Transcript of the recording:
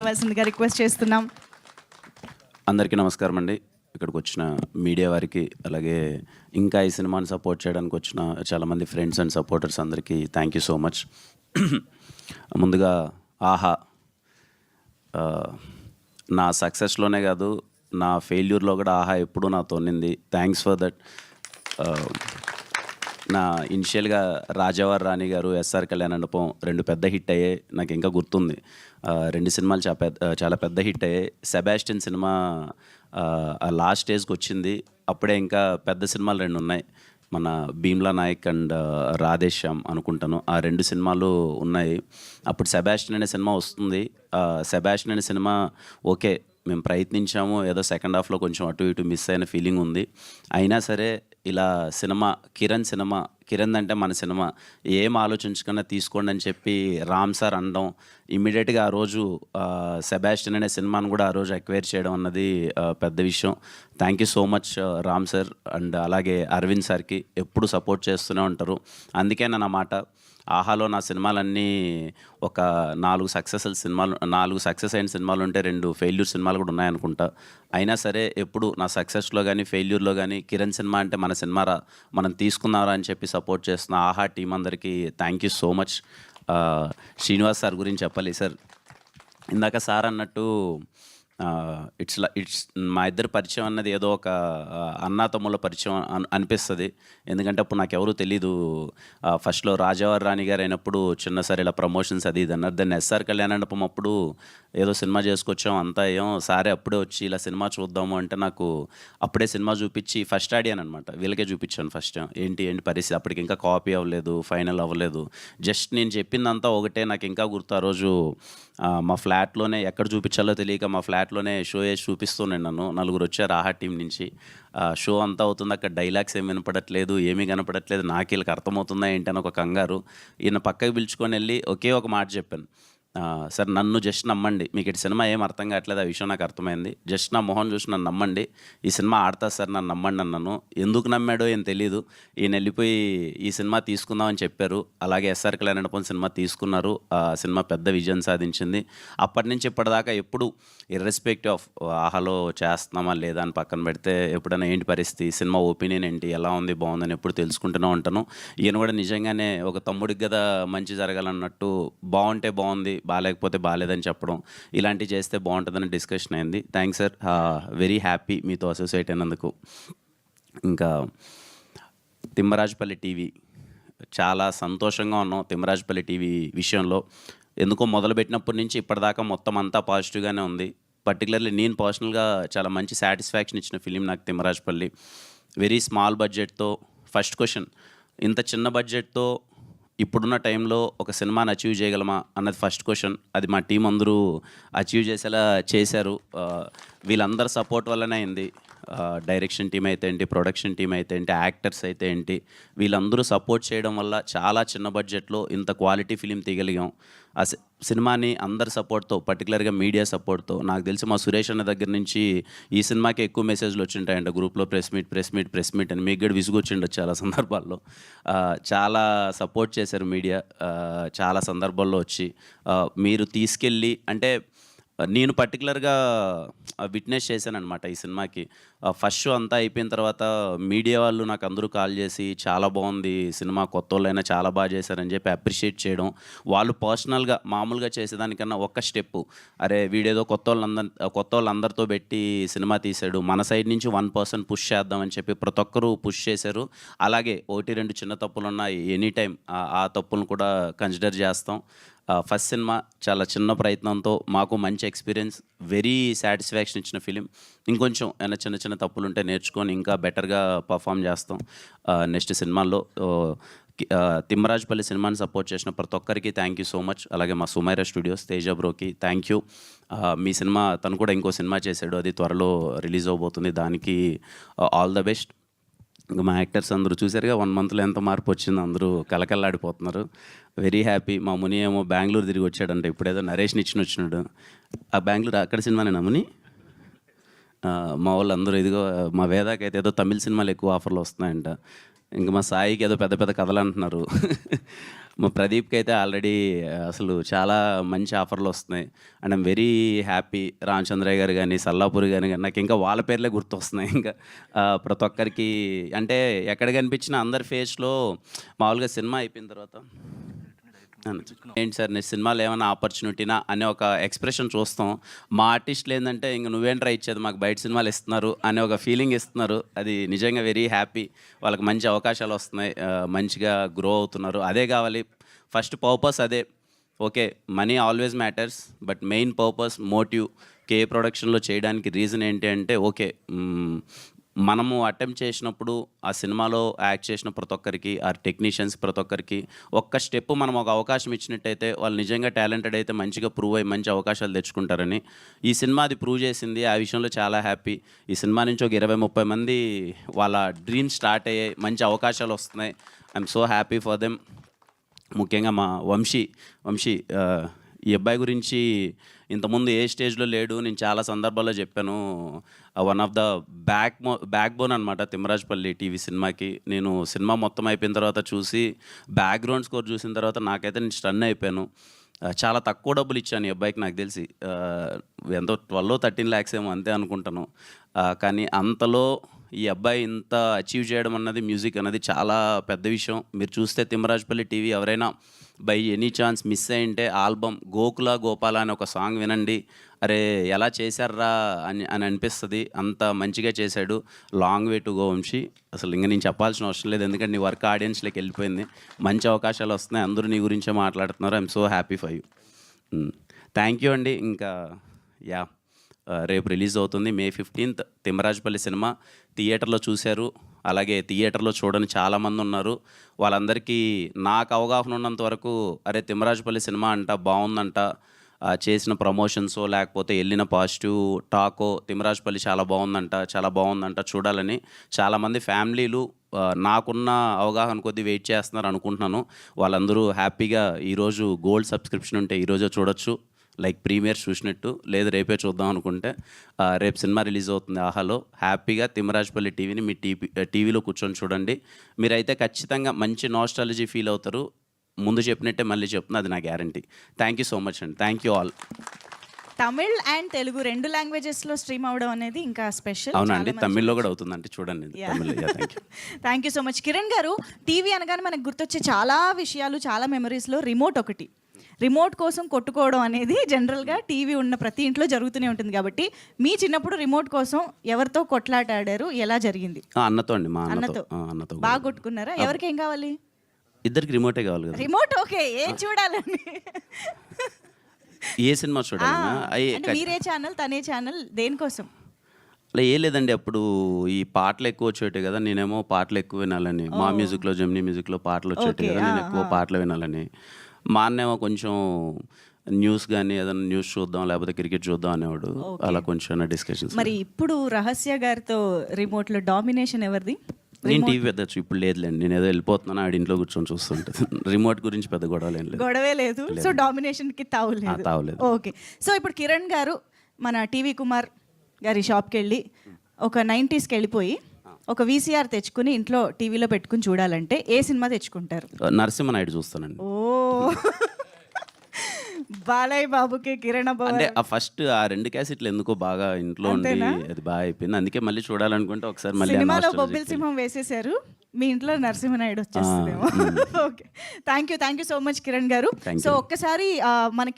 ఇవ్వాల్సిందిగా రిక్వెస్ట్ చేస్తున్నాం. అందరికీ నమస్కారం అండి. ఇక్కడికి వచ్చిన మీడియా వారికి, అలాగే ఇంకా ఈ సినిమాని సపోర్ట్ చేయడానికి వచ్చిన చాలామంది ఫ్రెండ్స్ అండ్ సపోర్టర్స్ అందరికీ థ్యాంక్ యూ సో మచ్. ముందుగా ఆహా నా సక్సెస్లోనే కాదు, నా ఫెయిల్యూర్లో కూడా ఆహా ఎప్పుడూ నాతో ఉన్నింది. Thanks for that. నా ఇనిషియల్గా రాజావారి రాణి గారు, ఎస్ఆర్ కళ్యాణమండపం 2 పెద్ద హిట్ అయ్యాయి. నాకు ఇంకా గుర్తుంది. 2 సినిమాలు చాలా పెద్ద హిట్ అయ్యాయి. సెబాస్టియన్ సినిమా లాస్ట్ స్టేజ్కి వచ్చింది. అప్పుడే ఇంకా పెద్ద సినిమాలు 2 ఉన్నాయి. మన భీమ్లా నాయక్ అండ్ రాధేశ్యామ్ అనుకుంటాను. ఆ 2 సినిమాలు ఉన్నాయి. అప్పుడు సెబాస్టియన్ అనే సినిమా వస్తుంది. సెబాస్టియన్ అనే సినిమా ఓకే, మేము ప్రయత్నించాము, ఏదో సెకండ్ హాఫ్లో కొంచెం అటు ఇటు మిస్ అయిన ఫీలింగ్ ఉంది. అయినా సరే ఇలా సినిమా కిరణ్ అంటే మన సినిమా, ఏం ఆలోచించకుండా తీసుకోండి అని చెప్పి రామ్ సార్ అనడం, ఇమ్మీడియట్గా ఆ రోజు సెబాస్టియన్ అనే సినిమాను కూడా ఆ రోజు ఎక్వైర్ చేయడం అన్నది పెద్ద విషయం. Thank you so much Ram sir and అలాగే అరవింద్ సార్కి. ఎప్పుడు సపోర్ట్ చేస్తూనే ఉంటారు. అందుకే నా మాట, ఆహాలో నా సినిమాలన్నీ ఒక 4 సక్సెస్ అయిన సినిమాలు ఉంటే 2 ఫెయిల్యూర్ సినిమాలు కూడా ఉన్నాయనుకుంటా. అయినా సరే ఎప్పుడు నా సక్సెస్లో కానీ ఫెయిల్యూర్లో కానీ కిరణ్ సినిమా అంటే మన సినిమారా, మనం తీసుకున్నారా అని చెప్పి సపోర్ట్ చేస్తున్న ఆహా టీం అందరికీ thank you so much. Srinivas sir గురించి చెప్పాలి సార్. ఇందాక సార్ అన్నట్టు ఇట్స్ మా ఇద్దరి పరిచయం అన్నది ఏదో ఒక అన్నాతమ్ముల పరిచయం అనిపిస్తుంది. ఎందుకంటే అప్పుడు నాకెవరూ తెలీదు. ఫస్ట్లో రాజావారి రాణి గారు అయినప్పుడు చిన్న సరే ఇలా ప్రమోషన్స్ అది ఇది అన్నారు. దాన్ని ఎస్ఆర్ కళ్యాణమండపం అప్పుడు ఏదో సినిమా చేసుకొచ్చాం, అంతా సారే అప్పుడే వచ్చి ఇలా సినిమా చూద్దాము అంటే నాకు అప్పుడే సినిమా చూపించి ఫస్ట్ అడిగాను అనమాట. వీళ్ళకే చూపించాను ఫస్ట్, ఏంటి పరిస్థితి. అప్పటికి ఇంకా కాపీ అవ్వలేదు, ఫైనల్ అవ్వలేదు. జస్ట్ నేను చెప్పిందంతా ఒకటే. నాకు ఇంకా గుర్తు, ఆ రోజు మా ఫ్లాట్లోనే ఎక్కడ చూపించాలో తెలియక మా ఫ్లాట్లోనే షో వేసి చూపిస్తున్నాను. నన్ను 4 వచ్చారు ఆహా టీం నుంచి. షో అంతా అవుతుంది, అక్కడ డైలాగ్స్ ఏమి వినపడట్లేదు, ఏమీ కనపడట్లేదు. నాకు వీళ్ళకి అర్థమవుతుందా ఏంటని ఒక కంగారు. ఈయన పక్కకి పిలుచుకొని వెళ్ళి ఒకే ఒక మాట చెప్పాను, సార్ నన్ను జస్ట్ నమ్మండి, మీకు ఇటు సినిమా ఏం అర్థం కావట్లేదు, ఆ విషయం నాకు అర్థమైంది. జస్ట్ నా మొహం చూసి నన్ను నమ్మండి, ఈ సినిమా ఆడతా సార్, నన్ను నమ్మండి అన్నాను. ఎందుకు నమ్మాడో ఏం తెలీదు. ఈయన వెళ్ళిపోయి ఈ సినిమా తీసుకుందామని చెప్పారు. అలాగే ఎస్ఆర్ కళ్యాణమండపం సినిమా తీసుకున్నారు. ఆ సినిమా పెద్ద విజయం సాధించింది. అప్పటి నుంచి ఇప్పటిదాకా ఎప్పుడు ఇర్రెస్పెక్టివ్ ఆఫ్ ఆహాలో చేస్తున్నామా లేదా అని పక్కన పెడితే, ఎప్పుడైనా ఏంటి పరిస్థితి, సినిమా ఒపీనియన్ ఏంటి, ఎలా ఉంది, బాగుందని ఎప్పుడు తెలుసుకుంటూనే ఉంటాను. ఈయన కూడా నిజంగానే ఒక తమ్ముడికి కదా మంచి జరగాలన్నట్టు, బాగుంటే బాగుంది, బాగాలేకపోతే బాగాలేదని చెప్పడం, ఇలాంటివి చేస్తే బాగుంటుందని డిస్కషన్ అయింది. థ్యాంక్స్ సార్, వెరీ హ్యాపీ మీతో అసోసియేట్ అయినందుకు. ఇంకా తిమ్మరాజుపల్లి టీవీ, చాలా సంతోషంగా ఉన్నాం తిమ్మరాజుపల్లి టీవీ విషయంలో. ఎందుకో మొదలుపెట్టినప్పటి నుంచి ఇప్పటిదాకా మొత్తం అంతా పాజిటివ్గానే ఉంది. పర్టికులర్లీ నేను పర్సనల్గా చాలా మంచి సాటిస్ఫాక్షన్ ఇచ్చిన ఫిలిం నాకు తిమ్మరాజుపల్లి. వెరీ స్మాల్ బడ్జెట్తో, ఫస్ట్ క్వశ్చన్, ఇంత చిన్న బడ్జెట్తో ఇప్పుడున్న టైంలో ఒక సినిమాని అచీవ్ చేయగలమా అన్నది ఫస్ట్ క్వశ్చన్. అది మా టీం అందరూ అచీవ్ చేసేలా చేశారు. వీళ్ళందరి సపోర్ట్ వల్లనే అయింది. డైరెక్షన్ టీం అయితే ఏంటి, ప్రొడక్షన్ టీం అయితే ఏంటి, యాక్టర్స్ అయితే ఏంటి, వీళ్ళందరూ సపోర్ట్ చేయడం వల్ల చాలా చిన్న బడ్జెట్లో ఇంత క్వాలిటీ ఫిలిం తీయగలిగాం. ఆ సినిమాని అందరి సపోర్ట్తో, పర్టికులర్గా మీడియా సపోర్ట్తో, నాకు తెలిసి మా సురేష్ అన్న దగ్గర నుంచి ఈ సినిమాకి ఎక్కువ మెసేజ్లు వచ్చింటాయంట గ్రూప్లో, ప్రెస్ మీట్ అని. మీకు కూడా విసుగు వచ్చిండొచ్చు చాలా సందర్భాల్లో. చాలా సపోర్ట్ చేశారు మీడియా చాలా సందర్భాల్లో వచ్చి. మీరు తీసుకెళ్ళి అంటే నేను పర్టికులర్గా విట్నెస్ చేశాననమాట ఈ సినిమాకి. ఫస్ట్ షో అంతా అయిపోయిన తర్వాత మీడియా వాళ్ళు నాకు అందరూ కాల్ చేసి, చాలా బాగుంది సినిమా, కొత్త వాళ్ళైనా చాలా బాగా చేశారని చెప్పి అప్రిషియేట్ చేయడం. వాళ్ళు పర్సనల్గా మామూలుగా చేసేదానికన్నా ఒక్క స్టెప్పు, అరే వీడేదో కొత్త వాళ్ళందరితో పెట్టి సినిమా తీశాడు, మన సైడ్ నుంచి 1% పుష్ చేద్దామని చెప్పి ప్రతి ఒక్కరూ పుష్ చేశారు. అలాగే 1-2 చిన్న తప్పులున్నా ఎనీ టైం ఆ తప్పులను కూడా కన్సిడర్ చేస్తాం. ఫస్ట్ సినిమా చాలా చిన్న ప్రయత్నంతో మాకు మంచి ఎక్స్పీరియన్స్, వెరీ సాటిస్ఫాక్షన్ ఇచ్చిన ఫిలిం. ఇంకొంచెం ఏమైనా చిన్న తప్పులుంటే నేర్చుకొని ఇంకా బెటర్గా పర్ఫామ్ చేస్తాం నెక్స్ట్ సినిమాల్లో. తిమ్మరాజుపల్లి సినిమాని సపోర్ట్ చేసిన ప్రతి ఒక్కరికి థ్యాంక్ యూ సో మచ్. అలాగే మా సుమైరా స్టూడియోస్ తేజ బ్రోకి థ్యాంక్ యూ. మీ సినిమా, తను కూడా ఇంకో సినిమా చేశాడు, అది త్వరలో రిలీజ్ అవబోతుంది, దానికి ఆల్ ద బెస్ట్. ఇంకా మా యాక్టర్స్ అందరూ చూసారుగా 1 మంత్లో ఎంత మార్పు వచ్చిందో, అందరూ కలకల్లాడిపోతున్నారు. Very happy. మా ముని ఏమో బెంగళూరు తిరిగి వచ్చాడంట, ఇప్పుడేదో నరేష్ని వచ్చినాడు. ఆ బెంగళూరు అక్కడ సినిమానేనా ముని? మా వాళ్ళు అందరూ ఇదిగో, మా వేదాకి అయితే ఏదో తమిళ సినిమాలు ఎక్కువ ఆఫర్లు వస్తున్నాయంట. ఇంకా మా సాయికి ఏదో పెద్ద పెద్ద కథలు అంటున్నారు. మా ప్రదీప్కి అయితే ఆల్రెడీ అసలు చాలా మంచి ఆఫర్లు వస్తున్నాయి. And I'm very happy. Ramachandraiah గారు కానీ, సల్లాపూరి గారు కానీ, నాకు ఇంకా వాళ్ళ పేర్లే గుర్తొస్తున్నాయి. ఇంకా ప్రతి ఒక్కరికి అంటే ఎక్కడ కనిపించినా అందరి ఫేస్లో మామూలుగా సినిమా అయిపోయిన తర్వాత ఏంటి సార్ నేను సినిమాలో ఏమైనా ఆపర్చునిటీనా అనే ఒక ఎక్స్ప్రెషన్ చూస్తాం. మా ఆర్టిస్టులు ఏంటంటే ఇంక నువ్వేంట్రా ఇచ్చేది, మాకు బయట సినిమాలు ఇస్తున్నారు అనే ఒక ఫీలింగ్ ఇస్తున్నారు. అది నిజంగా వెరీ హ్యాపీ. వాళ్ళకి మంచి అవకాశాలు వస్తున్నాయి, మంచిగా గ్రో అవుతున్నారు. అదే కావాలి. ఫస్ట్ పర్పస్ అదే. Okay, money always matters, but main purpose, motive కే ప్రొడక్షన్లో చేయడానికి రీజన్ ఏంటి అంటే ఓకే, మనము అటెంప్ట్ చేసినప్పుడు ఆ సినిమాలో యాక్ట్ చేసిన ప్రతి ఒక్కరికి, ఆ టెక్నీషియన్స్ ప్రతి ఒక్కరికి ఒక్క స్టెప్ మనం ఒక అవకాశం ఇచ్చినట్టయితే వాళ్ళు నిజంగా టాలెంటెడ్ అయితే మంచిగా ప్రూవ్ అయ్యి మంచి అవకాశాలు తెచ్చుకుంటారని ఈ సినిమా అది ప్రూవ్ చేసింది. ఆ విషయంలో చాలా హ్యాపీ. ఈ సినిమా నుంచి ఒక 20-30 మంది వాళ్ళ డ్రీమ్స్ స్టార్ట్ అయ్యాయి, మంచి అవకాశాలు వస్తున్నాయి. I'm so happy for them. ముఖ్యంగా మా వంశీ ఈ అబ్బాయి గురించి ఇంతకుముందు ఏ స్టేజ్లో లేడు. నేను చాలా సందర్భాల్లో చెప్పాను. One of the back bone అనమాట తిమ్మరాజుపల్లి టీవీ సినిమాకి. నేను సినిమా మొత్తం అయిపోయిన తర్వాత చూసి బ్యాక్గ్రౌండ్ స్కోర్ చూసిన తర్వాత నాకైతే నేను స్టన్ అయిపోయాను. చాలా తక్కువ డబ్బులు ఇచ్చాను ఈ అబ్బాయికి, నాకు తెలిసి ఎంతో 12-13 lakhs ఏమో అంతే అనుకుంటాను. కానీ అంతలో ఈ అబ్బాయి ఇంత అచీవ్ చేయడం అన్నది, మ్యూజిక్ అన్నది చాలా పెద్ద విషయం. మీరు చూస్తే తిమ్మరాజుపల్లి టీవీ ఎవరైనా బై ఎనీ ఛాన్స్ మిస్ అయ్యింటే ఆల్బమ్ గోకుల గోపాల అనే ఒక సాంగ్ వినండి. అరే ఎలా చేశారా అని అనిపిస్తుంది. అంత మంచిగా చేశాడు. Long way to go Vamshi. అసలు ఇంకా నేను చెప్పాల్సిన అవసరం లేదు, ఎందుకంటే నీ వర్క్ ఆడియన్స్లోకి వెళ్ళిపోయింది. మంచి అవకాశాలు వస్తున్నాయి, అందరూ నీ గురించే మాట్లాడుతున్నారు. I'm so happy for you. Thank you అండి. ఇంకా యా, రేపు రిలీజ్ అవుతుంది May 15th తిమ్మరాజుపల్లి సినిమా. థియేటర్లో చూశారు, అలాగే థియేటర్లో చూడని చాలామంది ఉన్నారు. వాళ్ళందరికీ నాకు అవగాహన ఉన్నంత వరకు అరే తిమ్మరాజుపల్లి సినిమా అంట బాగుందంట, చేసిన ప్రమోషన్సో లేకపోతే వెళ్ళిన పాజిటివ్ టాకో తిమ్మరాజుపల్లి చాలా బాగుందంట చూడాలని చాలామంది ఫ్యామిలీలు నాకున్న అవగాహన కొద్దీ వెయిట్ చేస్తున్నారు అనుకుంటున్నాను. వాళ్ళందరూ హ్యాపీగా ఈరోజు గోల్డ్ సబ్స్క్రిప్షన్ ఉంటే ఈరోజే చూడొచ్చు, లైక్ ప్రీమియర్ చూసినట్టు. లేదు రేపే చూద్దాం అనుకుంటే రేపు సినిమా రిలీజ్ అవుతుంది ఆహాలో. హ్యాపీగా తిమ్మరాజుపల్లి టీవీని మీ టీవీలో కూర్చొని చూడండి. మీరైతే ఖచ్చితంగా మంచి నాస్టాలజీ ఫీల్ అవుతారు. ముందు చెప్పినట్టే మళ్ళీ చెప్తున్నా, అది నా guarantee. Thank you so much అండి. Thank you all. Tamil and Telugu 2 లాంగ్వేజెస్లో స్ట్రీమ్ అవడం అనేది ఇంకా స్పెషల్. అవునండి, తమిళ్లో కూడా అవుతుందంటే చూడండి. Thank you so much Kiran గారు. టీవీ అనగానే మనకు గుర్తొచ్చే చాలా విషయాలు, చాలా మెమరీస్లో రిమోట్ ఒకటి. రిమోట్ కోసం కొట్టుకోవడం అనేది జనరల్గా టీవీ ఉన్న ప్రతి ఇంట్లో జరుగుతూనే ఉంటుంది. కాబట్టి మీ చిన్నప్పుడు రిమోట్ కోసం ఎవరితో కొట్లాట ఆడారు, ఎలా జరిగింది? అన్నతో అండి. మా అన్నతో బాగా కొట్టుకున్నారా? ఎవరికి ఏం కావాలి? ఇద్దరికి రిమోటే కావాలి కదా. రిమోట్ ఓకే, ఏం చూడాలని? ఏ సినిమా చూడాలి? మీరే ఛానల్, తనే ఛానల్, దేనికోసం? అలా ఏ లేదండి. అప్పుడు ఈ పాటలు ఎక్కువ వచ్చేటి కదా, నేనేమో పాటలు ఎక్కువ వినాలని. మా మ్యూజిక్లో, జెమినీ మ్యూజిక్లో పాటలు వచ్చేటి కదా, నేను ఎక్కువ పాటలు వినాలని. మా అన్నేమో కొంచెం న్యూస్ కానీ ఏదైనా న్యూస్ చూద్దాం లేకపోతే క్రికెట్ చూద్దాం అనేవాడు. అలా కొంచెం డిస్కషన్స్. మరి ఇప్పుడు రహస్య గారితో రిమోట్లో డామినేషన్ ఎవరిది? నేను టీవీ పెద్ద ఇప్పుడు లేదులేండి, నేను ఏదో వెళ్ళిపోతున్నాను, ఆడి ఇంట్లో కూర్చొని చూస్తుంటుంది. రిమోట్ గురించి పెద్ద గొడవే లేదు. సో డామినేషన్కి తావులేదు. ఓకే, సో ఇప్పుడు కిరణ్ గారు మన టీవీ కుమార్ గారి షాప్కి వెళ్ళి ఒక 90s వెళ్ళిపోయి ఒక VCR తెచ్చుకుని ఇంట్లో టీవీలో పెట్టుకుని చూడాలంటే ఏ సినిమా తెచ్చుకుంటారు? నరసింహనాయుడు చూస్తానండి. ఓ బాలయ్య బాబుకి కిరణ్ అంటే ఫస్ట్ ఆ 2 క్యాసెట్లు ఎందుకో బాగా ఇంట్లో ఉండి అది బాగా అయిపోయింది. అందుకే మళ్ళీ చూడాలనుకుంటే ఒకసారి మళ్ళీ సినిమాలో బొబ్బిల్ సింహం వేసేసారు, మీ ఇంట్లో నరసింహనాయుడు వచ్చేస్తుందేమో. Okay, thank you so much Kiran గారు. సో ఒక్కసారి మనకి